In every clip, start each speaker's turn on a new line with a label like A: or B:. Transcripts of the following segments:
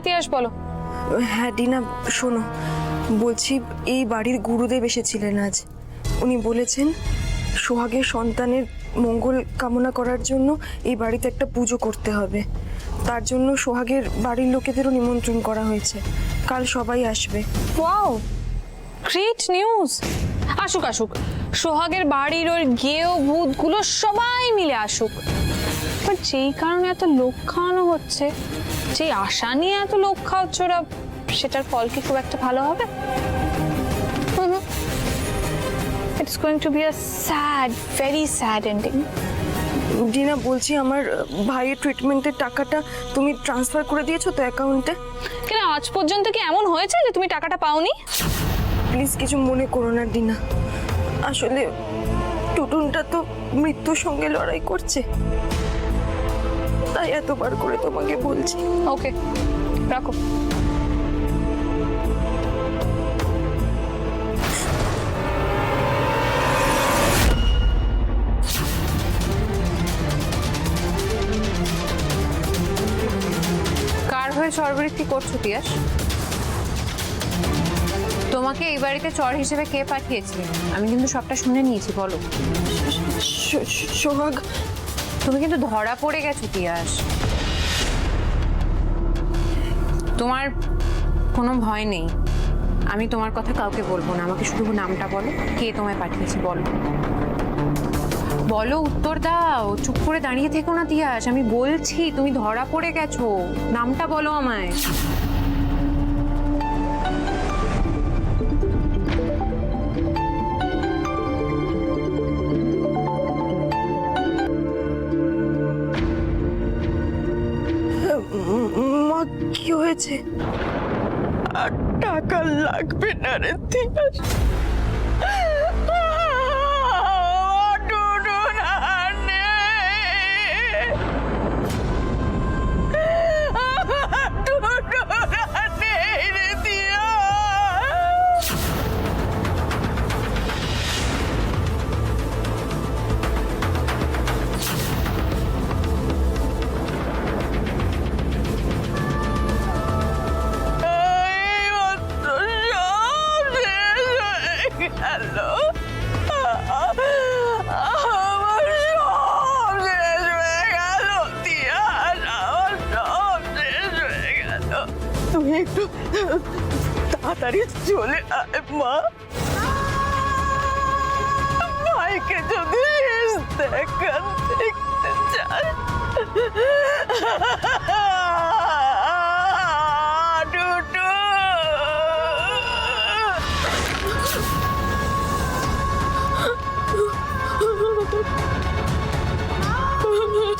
A: তিয়াস বলো।
B: হ্যাঁ ডিনা শোনো, বলছি এই বাড়ির গুরুদেব এসেছিলেন আজ। উনি বলেছেন সোহাগের সন্তানের মঙ্গল কামনা করার জন্য এই বাড়িতে একটা পুজো করতে হবে। তার জন্য সোহাগের বাড়ির লোকেদেরও নিমন্ত্রণ করা হয়েছে, কাল সবাই আসবে।
A: Wow, great news. আসুক আসুক, সোহাগের বাড়ির ওই গেও ভূতগুলো সবাই মিলে আসুক। বাট যেই কারণে এত লোক খাওয়ানো হচ্ছে, যেই আশা নিয়ে এত লোক খাওয়াচ্ছে ওরা, সেটার ফল কি খুব একটা ভালো হবে? It's going to be a sad, very sad ending.
B: Dinner বলছি, আমার ভাইয়ের ট্রিটমেন্টের টাকাটা তুমি ট্রান্সফার করে দিয়েছো তো অ্যাকাউন্টে?
A: কেন আজ পর্যন্ত কি এমন হয়েছে যে তুমি টাকাটা পাওনি?
B: প্লিজ কিছু মনে করো না ডিনা, আসলে টুটুনটা তো মৃত্যুর সঙ্গে লড়াই করছে, তাই এতবার করে তোমাকে বলছি।
A: ওকে, রাখো। কার হয়ে চরবৃত্তি করছো তিয়াস? তোমাকে এই বাড়িতে চর হিসেবে কে পাঠিয়েছে? আমি কিন্তু সবটা শুনে নিয়েছি, বলো।
B: সোহাগ।
A: তুমি কিন্তু ধরা পড়ে গেছো তিয়াস। তোমার কোনো ভয় নেই, আমি তোমার কথা কাউকে বলবো না। আমাকে শুধু নামটা বলো, কে তোমায় পাঠিয়েছে বলো। বলো, উত্তর দাও, চুপ করে দাঁড়িয়ে থেকো না তিয়াস। আমি বলছি তুমি ধরা পড়ে গেছো, নামটা বলো আমায়।
B: মা কি হয়েছে? আর টাকা লাগবে না রে তিয়াস। তুমি একটু তাড়াতাড়ি চলে আয় মা, ভাইকে যদি দেখতে চাই।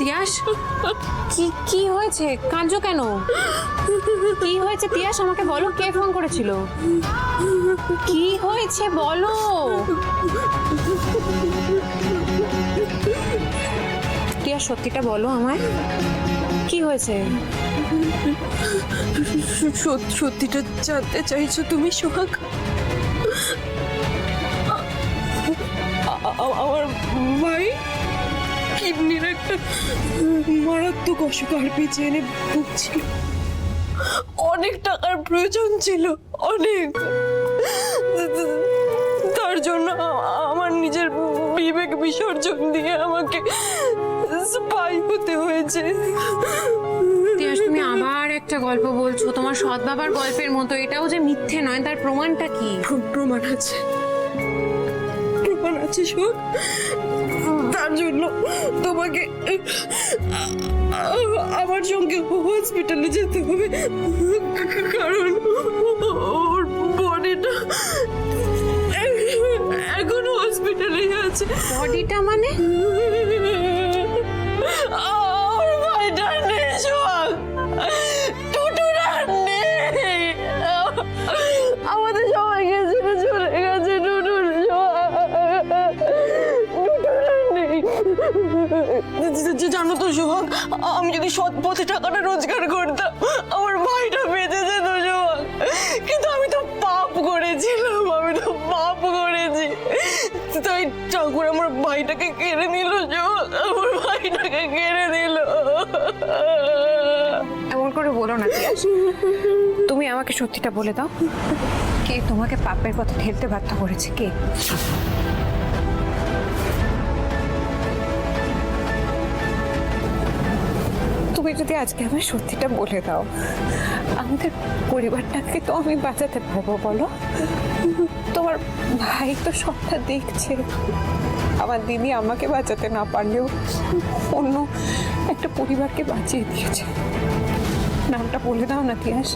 A: তিয়াস, কি হয়েছে? কাঁদছো কেন? কি হয়েছে তিয়াস, আমাকে বলো। কে ফোন করেছিল? কি হয়েছে বলো। তিয়াস সত্যিটা বলো আমায়, কি হয়েছে?
B: সত্যিটা জানতে চাইছো তুমি সোহাগ? আমার ভাই কিডনির একটা মারাত্মক অসুখ আর পিছিয়ে এনে ভুগছিল, অনেক টাকার প্রয়োজন ছিল, অনেক। তার জন্য আমার নিজের বিবেক বিসর্জন দিয়ে আমাকে স্পাই হতে হয়েছে।
A: তিয়াস, তুমি আবার একটা গল্প বলছো, তোমার সৎ বাবার গল্পের মতো। এটাও যে মিথ্যে নয়, তার প্রমাণটা কি?
B: প্রমাণ আছে, প্রমাণ আছে সোহাগ। তার জন্য তোমাকে আমার সঙ্গে হসপিটালে যেতে হবে, কারণ ওর বডিটা এখনো হসপিটালেই আছে।
A: বডিটা মানে?
B: ওর ভাইটা নেই সোহাগ, টুটুরা নেই, আমাদের সবাইকে ছেড়ে চলে গেছে। টুটুর জানো তো সোহাগ, আমি যদি সৎ পথে টাকাটা রোজগার করতাম আমার ভাইটা বেঁচে যেত সোহাগ, কিন্তু আমি তো পাপ করেছিলাম, আমি তো পাপ করেছি, তাই ঠাকুর আমার ভাইটাকে কেড়ে নিল সোহাগ, আমার ভাইটাকে কেড়ে নিল।
A: গোল করে বলো না তিয়াস। তুমি আমাকে সত্যিটা বলে দাও, কে তোমাকে পাপের পথে ঠেলতে বাধ্য করেছে? কে? তুমি যদি আজকে আমার সত্যিটা বলে দাও, আমাদের পরিবারটাকে তো আমি বাঁচাতে পারবো বলো। তোমার ভাই তো সবটা দেখছে। আমার দিদি আমাকে বাঁচাতে না পারলেও অন্য একটা পরিবারকে বাঁচিয়ে দিয়েছে। নামটা বলে দাও না তিয়াস,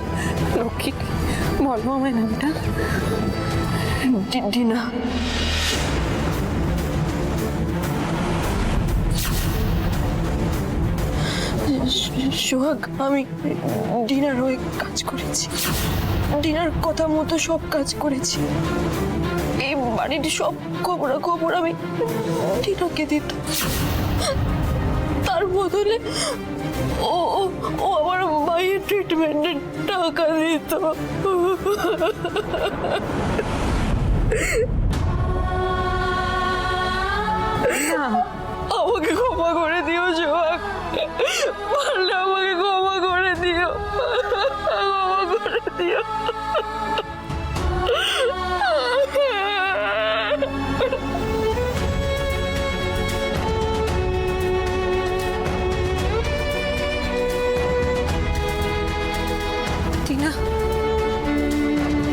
A: লক্ষ্মীটি বলো আমার নামটা।
B: ডিনা। সোহাগ, আমি ডিনার হয়ে কাজ করেছি, ডিনার কথা মতো সব কাজ করেছি। এই বাড়ির সব খবর আমি ডিনাকে দিত, তার বদলে ও ও ও আমার মায়ের ট্রিটমেন্টের টাকা দিত। আমাকে ক্ষমা করে দিও সোহাগ, পারলে আমাকে ক্ষমা করে দিও, ক্ষমা করে দিও।
A: টিনা,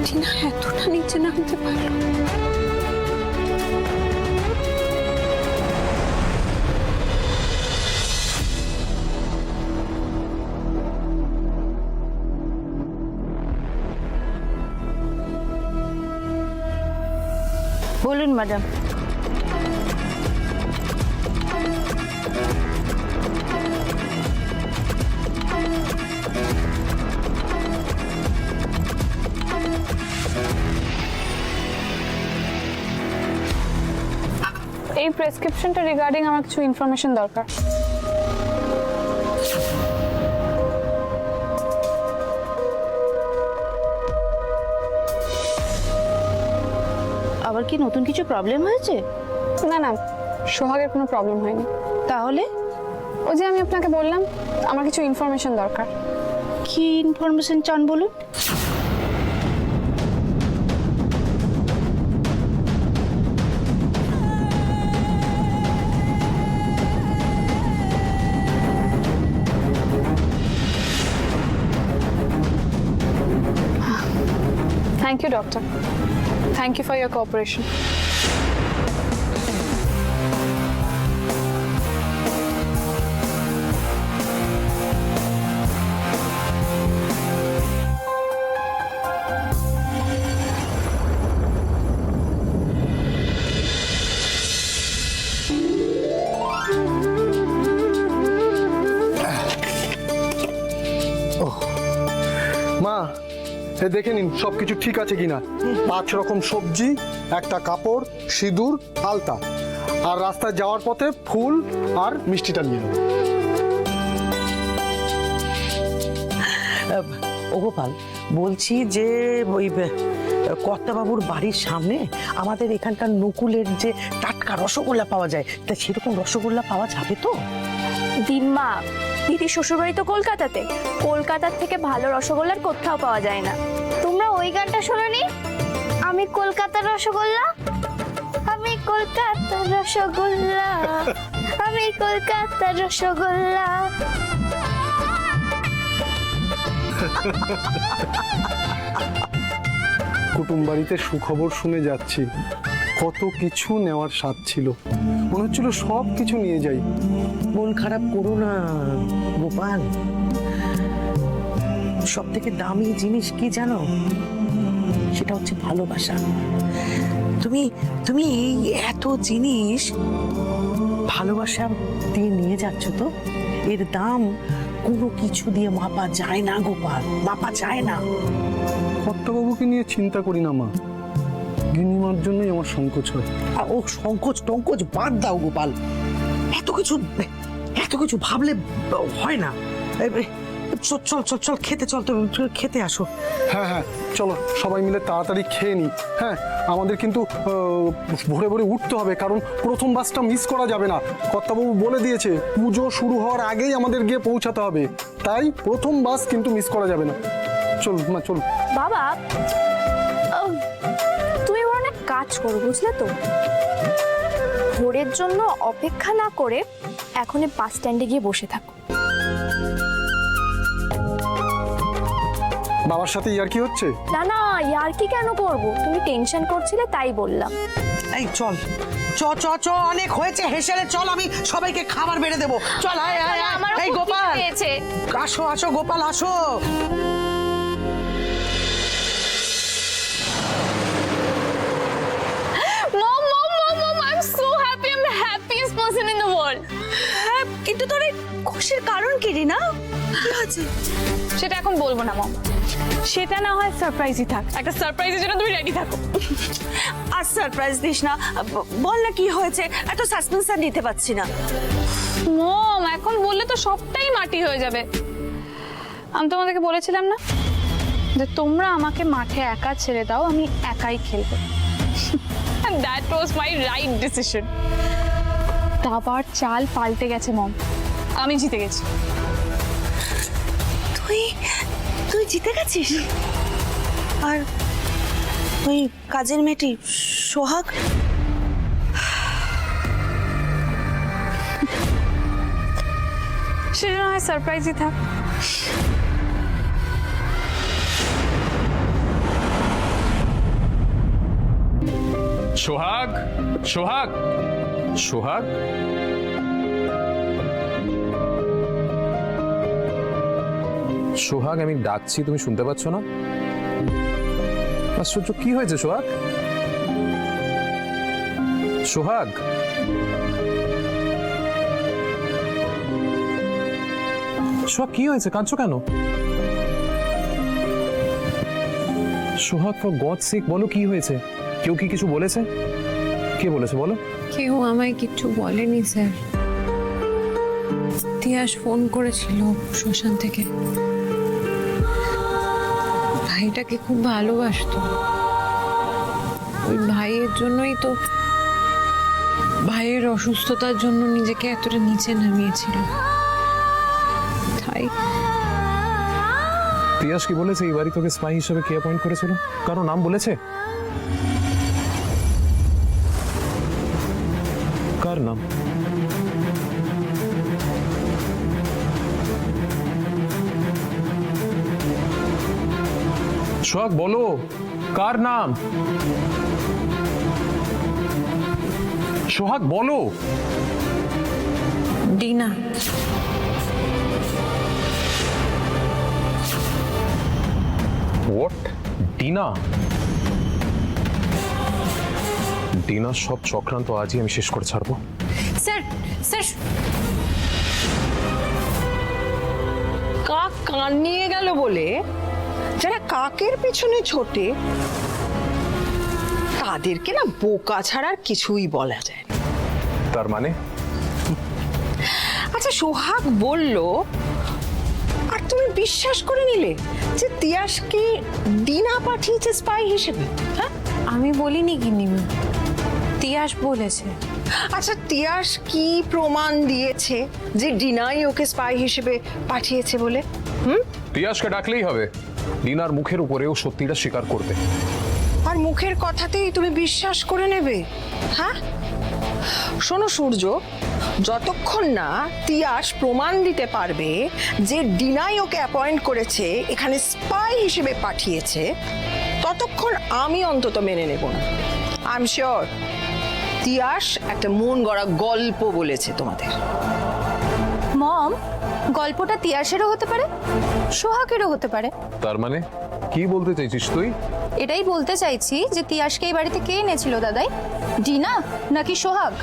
A: টিনা এতটা নিচে নামতে পারলো?
C: বলুন ম্যাডাম।
A: এই প্রেসক্রিপশনটা রিগার্ডিং আমার কিছু ইনফরমেশন দরকার।
C: আবার কি নতুন কিছু প্রবলেম হয়েছে?
A: না না, সোহাগের কোনো প্রবলেম হয়নি।
C: তাহলে
A: ওই যে আমি আপনাকে বললাম আমার কিছু ইনফরমেশন দরকার।
C: কি ইনফরমেশন চান বলুন?
A: Thank you, doctor. Thank you for your cooperation.
D: মা, এ দেখে নিন সবকিছু ঠিক আছে কিনা। 5 রকম সবজি, একটা কাপড়, সিঁদুর, আলতা, আর রাস্তায় যাওয়ার পথে ফুল আর মিষ্টিটা নিয়ে নেব।
E: ও গোপাল, বলছি যে ওই কর্তাবাবুর বাড়ির সামনে আমাদের এখানকার নকুলের যে টাটকা রসগোল্লা পাওয়া যায়, তা সেরকম রসগোল্লা পাওয়া যাবে তো?
F: দিম্মা, দিদি শ্বশুরবাড়ি তো কলকাতাতে, কলকাতার থেকে ভালো রসগোল্লার কোথাও পাওয়া যায় না। তোমরা ওই গানটা শোনোনি? আমি কলকাতার রসগোল্লা, আমি কলকাতার রসগোল্লা, আমি কলকাতার রসগোল্লা।
D: কুটুম বাড়িতে সুখবর শুনে যাচ্ছি, কত কিছু নেওয়ার স্বাদ ছিল, মনে হচ্ছিল সব কিছু নিয়ে যাই।
E: মন খারাপ করো না গোপাল, সব থেকে দামি জিনিস কি জানো? সেটা হচ্ছে ভালোবাসা। তুমি তুমি এই এত জিনিস ভালোবাসা দিয়ে নিয়ে যাচ্ছ, তো এর দাম কোনো কিছু দিয়ে মাপা যায় না গোপাল, মাপা যায় না।
D: কর্তাবাবুকে নিয়ে চিন্তা করি না মা, গিন্নিমার জন্যই আমার সংকোচ হয়।
E: আর ও সংকোচ টঙ্কোচ বাদ দাও গোপাল, এত কিছু ভাবলে হয় না। চল চল চল চল খেতে চল, তো খেতে আসো।
D: হ্যাঁ হ্যাঁ চলো সবাই মিলে তাড়াতাড়ি খেয়ে নিই। হ্যাঁ আমাদের কিন্তু ভোরে ভোরে উঠতে হবে, কারণ প্রথম বাসটা মিস করা যাবে না। কর্তাবাবু বলে দিয়েছে পুজো শুরু হওয়ার আগেই আমাদের গিয়ে পৌঁছাতে হবে, তাই প্রথম বাস কিন্তু মিস করা যাবে না। চল মা চল।
F: বাবা, তুমি বরং এক কাজ করো, বুঝলে তো? ভোরের জন্য অপেক্ষা না করে এখনই বাস স্ট্যান্ডে গিয়ে বসে থাকো।
D: বাবার সাথে ইয়ার কি হচ্ছে?
F: না না, ইয়ার কি কেন করবো? তুমি টেনশন করছিলে তাই বললাম।
E: এই চল চ চ চ, অনেক হয়েছে হেসেলে, চল আমি সবাইকে খাবার বেড়ে দেবো। চল আয় আয় আয়।
F: আমারও
E: এই
F: খুব খিদে
E: গোপাল,
F: পেয়েছে।
E: আসো আসো গোপাল আসো।
A: Mom, I'm so happy. I'm the happiest person in the world.
C: কিন্তু তোর এই খুশির কারণ কি রিনা? কি আছে?
A: সেটা এখন বলবো না মম, সেটা না হয় সারপ্রাইজই থাক। একটা সারপ্রাইজের জন্য তুমি রেডি থাকো।
C: আর সারপ্রাইজ দিস না, বল না কি হয়েছে? এত সাসপেন্স আর নিতে পারছি না।
A: মম এখন বললে তো সবটাই মাটি হয়ে যাবে। আমি তোমাদেরকে বলেছিলাম না যে তোমরা আমাকে মাঠে একা ছেড়ে দাও, আমি একাই খেলবো। That was my right decision. দাবার চাল পাল্টে গেছে মম, আমি জিতে গেছি।
C: তুই জিতে গেছিস? আর ওই কাজের মেয়েটি সোহাগ?
A: সেটা না হয় সারপ্রাইজই থাক।
G: সোহাগ, সোহাগ, সোহাগ, সোহাগ, আমি ডাকছি তুমি শুনতে পাচ্ছ না? আশ্চর্য, কি হয়েছে সোহাগ? সোহাগ, সোহাগ কি হয়েছে? কাঁদছো কেন? সোহাগ, ফর গড সেক বলো কি হয়েছে? কেউ কি কিছু বলেছে? কে বলেছে বলো?
H: কেউ আমায় কিচ্ছু বলেনি স্যার। তিয়াস ফোন করেছিল শ্মশান থেকে, ভাইটাকে খুব ভালোবাসতো। ওই ভাইয়ের জন্যই তো, ভাইয়ের অসুস্থতার জন্য নিজেকে এতটা নিচে নামিয়েছিল। তাই
G: তিয়াস কি বলেছে এই বাড়ি তোকে স্পাই হিসেবে কে অ্যাপয়েন্ট করেছিল? কারো নাম বলেছে? কার নাম? সোহাগ বলো, কার নাম? সোহাগ বলো।
H: ডিনা।
G: হোয়াট? ডিনা? ডিনার সব চক্রান্ত আজই আমি শেষ করে ছাড়বো।
H: স্যার, স্যার,
E: কাক কান নিয়ে গেল বলে যারা কাকের পেছনে ছোটে তাদেরকে না বোকা ছাড়ার কিছুই বলা যায় না।
G: তার মানে?
E: আচ্ছা সোহাগ বলল আর তুমি বিশ্বাস করে নিলে যে তিয়াসকে ডিনা পাঠিয়েছে স্পাই হিসেবে? হ্যাঁ,
H: আমি বলিনি গিন্নিমা, তিয়াস বলেছে।
E: আচ্ছা তিয়াস কি প্রমাণ দিয়েছে যে ডিনাই ওকে স্পাই হিসেবে পাঠিয়েছে বলে?
G: তিয়াসকে ডাকলেই হবে, ডিনার মুখের উপরেও সত্যিটা স্বীকার করবে।
E: আর মুখের কথাতেই তুমি বিশ্বাস করে নেবে? হ্যাঁ শোনো সূর্য, যতক্ষণ না তিয়াস প্রমাণ দিতে পারবে যে ডিনাই ওকে অ্যাপয়েন্ট করেছে, এখানে স্পাই হিসেবে পাঠিয়েছে, ততক্ষণ আমি অন্তত মেনে নেব না। আই এম শিওর তিয়াস একটা মন গড়া গল্প বলেছে তোমাদের।
F: মম, গল্পটা তিয়াসেরও হতে পারে, সোহাগেরও হতে পারে।
G: তার মানে কি বলতে চাইছিস তুই?
F: এটাই বলতে চাইছি যে তিয়াসকে এই বাড়িতে কে এনেছিল দাদাই, ডিনা নাকি সোহাগ?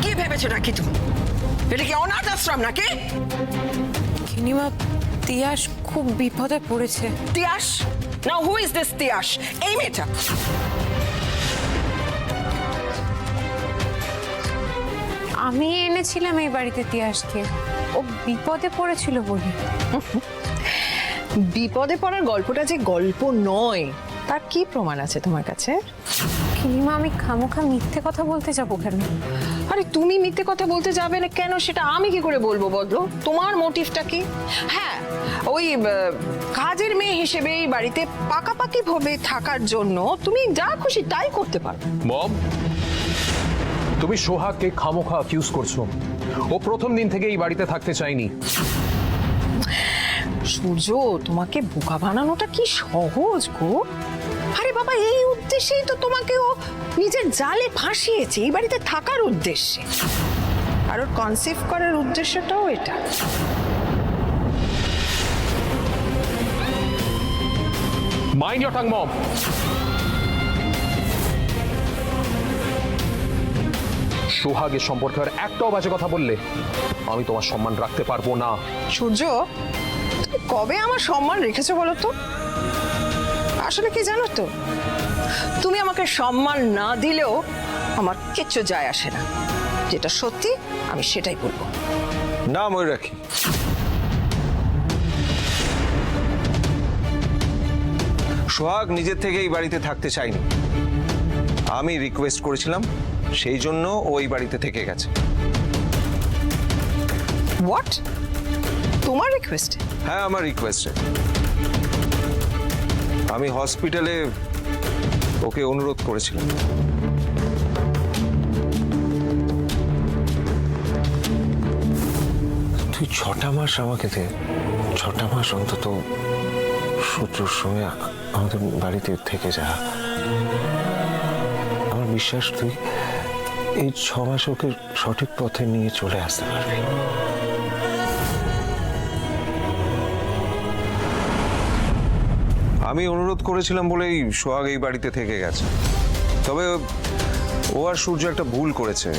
E: কি ভেবেছো নাকি তুমি? এটা কি অনাথ আশ্রম নাকি?
H: গিন্নিমা, তিয়াস খুব বিপদে পড়েছে।
E: তিয়াস? নাও হু ইজ দিস তিয়াস? এই মেয়েটা
H: আমি এনেছিলাম এই বাড়িতে তিয়াসকে, ও বিপদে পড়েছিল বলে।
E: বিপদে পড়ার গল্পটা যে গল্প নয় তার কি প্রমাণ আছে তোমার কাছে?
H: কিনিমা, আমি খামোখা মিথ্যে কথা বলতে যাবো কেন?
E: আরে তুমি মিথ্যে কথা বলতে যাবে না কেন সেটা আমি কি করে বলবো বদলো? তোমার মোটিভটা কি? হ্যাঁ, ওই কাজের মেয়ে হিসেবে এই বাড়িতে পাকাপাকি ভাবে থাকার জন্য তুমি যা খুশি তাই করতে পারো।
G: মম, তুমি সোহাগকে খামোখা অ্যাকিউজ করছো। ও প্রথম দিন থেকে এই বাড়িতে থাকতে চায়নি।
E: সূর্য, তোমাকে বোকা বানানোটা কি সহজ গো? আরে বাবা, এই উদ্দেশ্যেই তো তোমাকে ও নিজের জালে ফাঁসিয়েছে, এই বাড়িতে থাকার উদ্দেশ্যে। আর ওর কনসেপ্ট করার উদ্দেশ্যটাও এটা।
G: মাইন্ড ইওর টাং, মম। সোহাগের সম্পর্কে আর একটাও বাজে কথা বললে আমি তোমার সম্মান রাখতে পারবো না।
E: সূর্য, তুমি কবে আমার সম্মান রেখেছো বলো তো? আসলে কি জানো তো, তুমি আমাকে সম্মান না দিলেও আমার কিচ্ছু যায় আসে না। যেটা সত্যি আমি সেটাই বলবো।
I: না ময়ূরাক্ষী, সোহাগ নিজের থেকে এই বাড়িতে থাকতে চায়নি। আমি রিকোয়েস্ট করেছিলাম, সেই জন্য ও এই বাড়িতে থেকে গেছে।
E: হোয়াট? তোমার রিকোয়েস্ট?
I: হ্যাঁ, আমার রিকোয়েস্টে। আমি হসপিটালে ওকে অনুরোধ করেছিলাম। তুই 6টা মাস আমাকে দে, 6টা মাস অন্তত সূর্যর সঙ্গে আমাদের বাড়িতে থেকে যা। আমার বিশ্বাস তুই এই 6 মাস ওকে সঠিক পথে নিয়ে চলে আসতে পারবি। আমি অনুরোধ করেছিলাম বলেই সোহাগ এই বাড়িতে থেকে গেছে। তবে ও আর সূর্য একটা ভুল করেছে।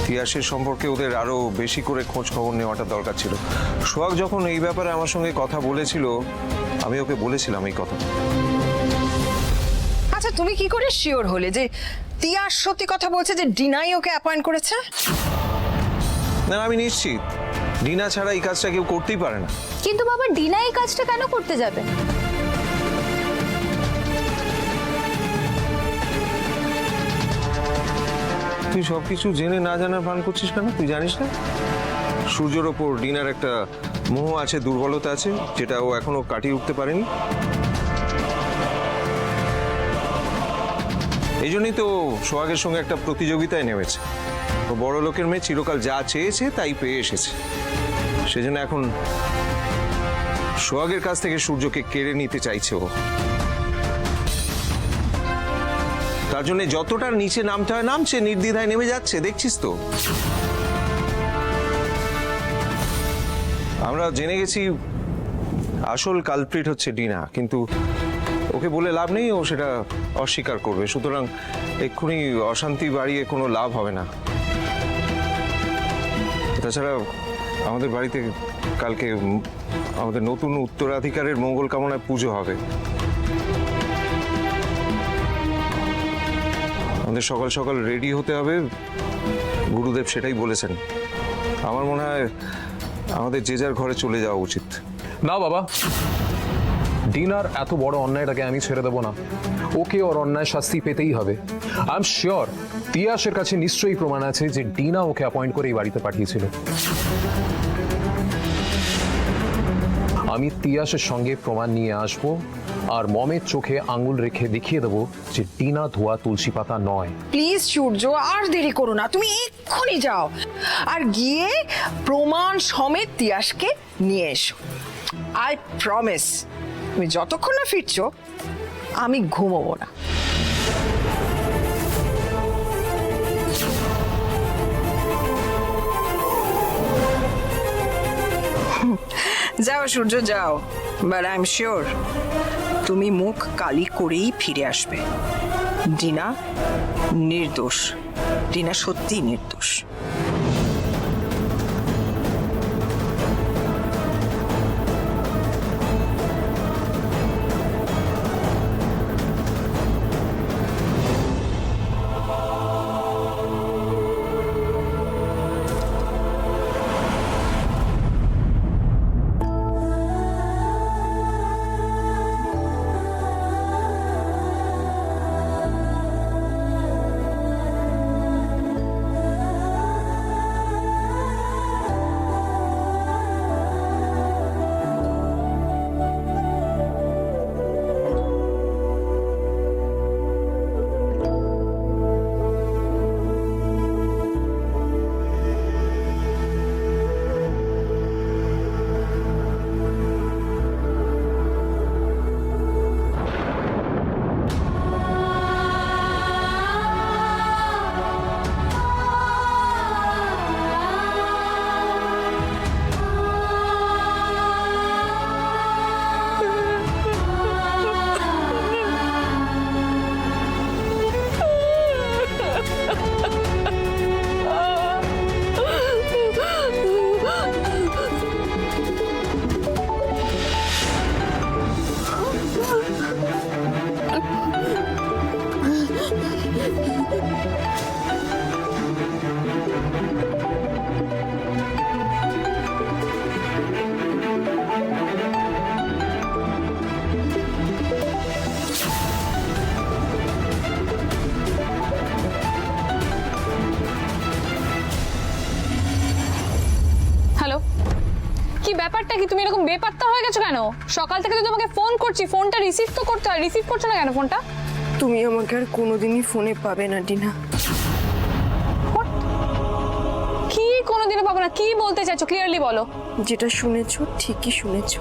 I: তিয়াসের সম্পর্কে ওদের আরো বেশি করে খোঁজ খবর নেওয়াটা দরকার ছিল। সোহাগ যখন এই ব্যাপারে আমার সঙ্গে কথা বলেছিল, আমি ওকে বলেছিলাম এই কথা।
E: আচ্ছা, তুমি কি করে শিওর হলে যে তিয়াস সত্যি কথা বলছে, যে ডিনাই ওকে অ্যাপয়েন্ট করেছে?
I: না, আমি নিশ্চিত ডিনা ছাড়া এই কাজটা কেউ করতেই পারে না।
F: কিন্তু বাবা, ডিনা এই কাজটা কেন করতে যাবে?
I: তুই সবকিছু জেনে না জানার ভান করছিস কেন? তুই জানিস না সূর্যের ওপর ডিনার একটা মোহ আছে, দুর্বলতা আছে, যেটা ও এখনো কাটিয়ে উঠতে পারেনি। এই জন্যই তো সোহাগের সঙ্গে একটা প্রতিযোগিতায় নেমেছে। ও বড় লোকের মেয়ে, চিরকাল যা চেয়েছে তাই পেয়ে এসেছে। সেজন্য এখন সোহাগের কাছ থেকে সূর্যকে কেড়ে নিতে চাইছে ও। তার জন্য যতটা নিচে নামতে হয় নামছে, নির্দ্বিধায় নেমে যাচ্ছে, দেখছিস তো। আমরা জেনে গেছি আসল কালপ্রিট হচ্ছে ডিনা, কিন্তু ওকে বলে লাভ নেই, ও সেটা অস্বীকার করবে। সুতরাং এক্ষুনি অশান্তি বাড়িয়ে কোনো লাভ হবে না। তাছাড়া আমাদের বাড়িতে কালকে আমাদের নতুন উত্তরাধিকারের মঙ্গল কামনায় পুজো হবে। আমাদের সকাল সকাল রেডি হতে হবে, গুরুদেব সেটাই বলেছেন। আমার মনে হয় আমাদের যে যার ঘরে চলে যাওয়া উচিত।
G: না বাবা, ডিনার এত বড় অন্যায়টাকে আমি ছেড়ে দেবো না। ওকে ওর অন্যায় শাস্তি পেতেই হবে। আই এম শিওর তিয়াসের কাছে নিশ্চয়ই প্রমাণ আছে যে ডিনা ওকে অ্যাপয়েন্ট করে এই বাড়িতে পাঠিয়েছিল। আমি তিয়াসের সঙ্গে প্রমাণ নিয়ে আসব আর মমের চোখে আঙুল রেখে দেখিয়ে দেবো যে ডিনা ধোয়া তুলসী পাতা নয়।
E: প্লিজ সূর্য, আর দেরি করো না, তুমি এক্ষুনি যাও আর গিয়ে প্রমাণ সমেত তিয়াসকে নিয়ে এসো। আই প্রমিস, তুমি যতক্ষণ না ফিরছো আমি ঘুমোবো না। যাও সূর্য, যাও। বাট আই এম শিওর তুমি মুখ কালি করেই ফিরে আসবে। ডিনা নির্দোষ, ডিনা সত্যি নির্দোষ।
A: আত্মা হয়ে গেছো কেন? সকাল থেকে তো তোমাকে ফোন করছি, ফোনটা রিসিভ তো করতে হয়, রিসিভ করছো না কেন ফোনটা?
B: তুমি আমাকে আর কোনোদিনই ফোনে পাবে না ডিনা।
A: কি কোনোদিনও পাবো না? কি বলতে চাইছো ক্লিয়ারলি বলো।
B: যেটা শুনেছো ঠিকই শুনেছো,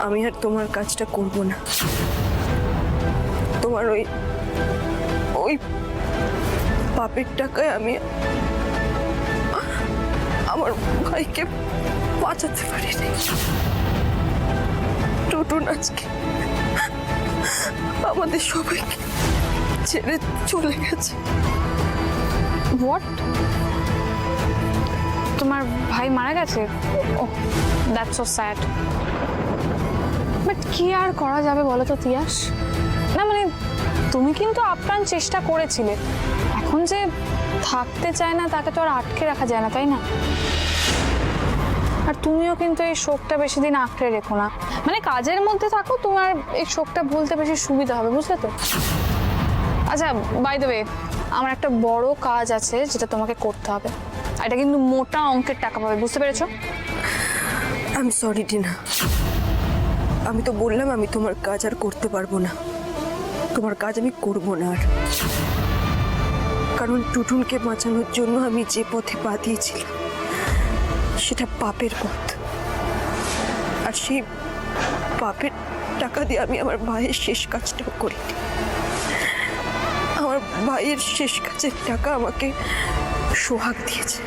B: আমি আর তোমার কাজটা করব না। তোমার ওই ওই পাপের টাকায় আমি আমার ভাইকে বাঁচাতে পারিনি। টুটুন আজকে আমাদের সবাইকে ছেড়ে চলে গেছে।
A: হোয়াট? তোমার ভাই মারা গেছে? ওহ, দ্যাটস সো স্যাড। বাট কি আর করা যাবে বলো তো তিয়াস? না মানে তুমি কিন্তু আপ্রাণ চেষ্টা করেছিলে, এখন যে থাকতে চায় না তাকে তো আর আটকে রাখা যায় না, তাই না? আর তুমিও কিন্তু এই শোকটা বেশি দিন আঁকড়ে রেখো না, মানে কাজের মধ্যে থাকো, তোমার এই শোকটা ভুলতে বেশি সুবিধা হবে, বুঝলে তো? আচ্ছা, বাই দ্য ওয়ে, আমার একটা বড় কাজ আছে যেটা তোমাকে করতে হবে, এটা কিন্তু মোটা অঙ্কের টাকা পাবে, বুঝতে পেরেছো?
B: আই এম সরি ডিনা, আমি তো বললাম আমি তোমার কাজ আর করতে পারবো না। তোমার কাজ আমি করব না আর, কারণ টুটুনকে বাঁচানোর জন্য আমি যে পথে পা দিয়েছিলাম সেটা পাপের পথ। আর সেই পাপের টাকা দিয়ে আমি আমার ভাইয়ের শেষ কাজটাও করিনি। আমার ভাইয়ের শেষ কাজের টাকা আমাকে সোহাগ দিয়েছে।